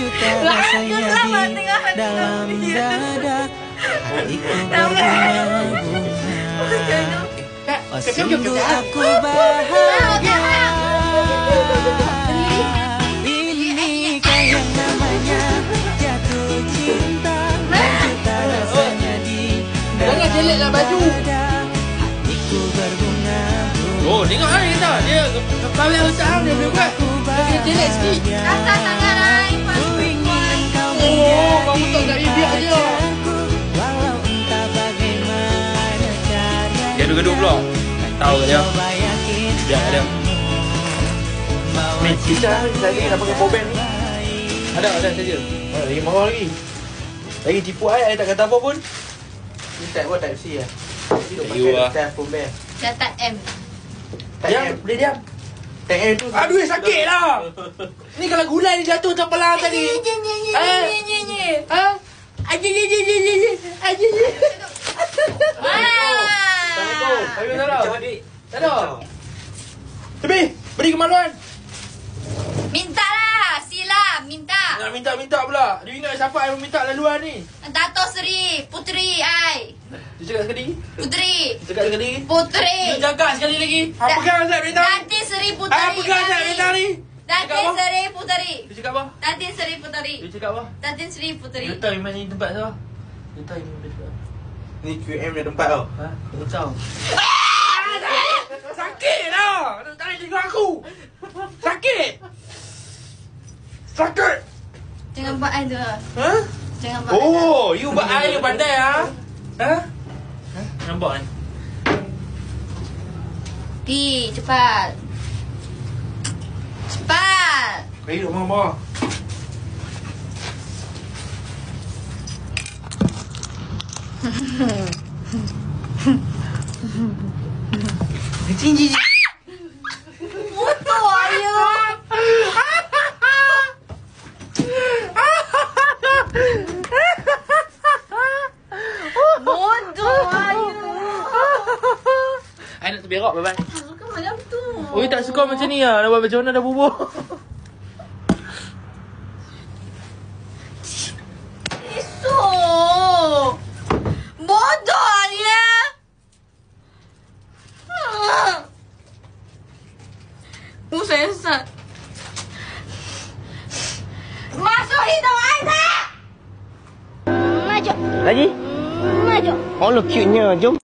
Berjuta rasanya di dalam dada, hatiku berbunga-bunga. Oh, sungguh aku bahagia. Inikah yang namanya jatuh cinta. Berjuta rasanya di dalam dada, hatiku berbunga-bunga. Oh, tengok lah kita. Dia kepala besar dia boleh buat. Dia jelek sikit. Kasar sangat lah. Oh, kamu tak nak biar je. Walau entah bagaimana caranya. Gaduh-gaduh pula. Tahu dia. Biar ada. Min, kita lagi nak pakai power bank ni. Ada saja. Lagi marah lagi. Lagi tipu I tak kata apa pun. Ni type what type C lah. Jadi duk You lah. pakai telefon bank. Dah tak M. Diam, boleh diam. Type A tu. Aduh, sakit lah. Ni kalau gulai ni jatuh macam pelang tadi. Ha? Tak ada. Tapi, beri kemaluan. Minta lah. Sila. Minta. Nak minta pula. Dia ingat siapa yang minta laluan ni. Dato' Seri. Puteri ai. Dia cakap sekali. Puteri. Dia cakap sekali. Puteri. Dia cakap sekali lagi. Apa pegang Zat beritahu? Datin Seri Puteri. Apa pegang Zat beritahu ni? Datin Seri Puteri. Dia cakap apa? Datin Seri Puteri. Dia cakap apa? Datin Seri Puteri. Dia tahu memang ni tempat tu. Dia tahu memang tempat. Ni QM dia tempat tau. Ha? Dia tahu. Sakit lah. Tak boleh tengok aku. Sakit. Sakit. Jangan buat I tu. Ha? Jangan buat I. Oh, you buat I you pandai ah. Ha? Nampak ni. Pi, cepat. Cepat. Kau hidup bawah. Cinci. Bodoh ayu. Bodoh ayu. I nak terberak bye-bye. Suka macam tu. Oh, you tak suka macam ni lah. Nak buat macam mana dah bubuh. Esok. Bodoh Alia. Saya sesat. Masuk hidung Aida. Maju. Lagi? Maju. Oh, lo cute-nya. Jom.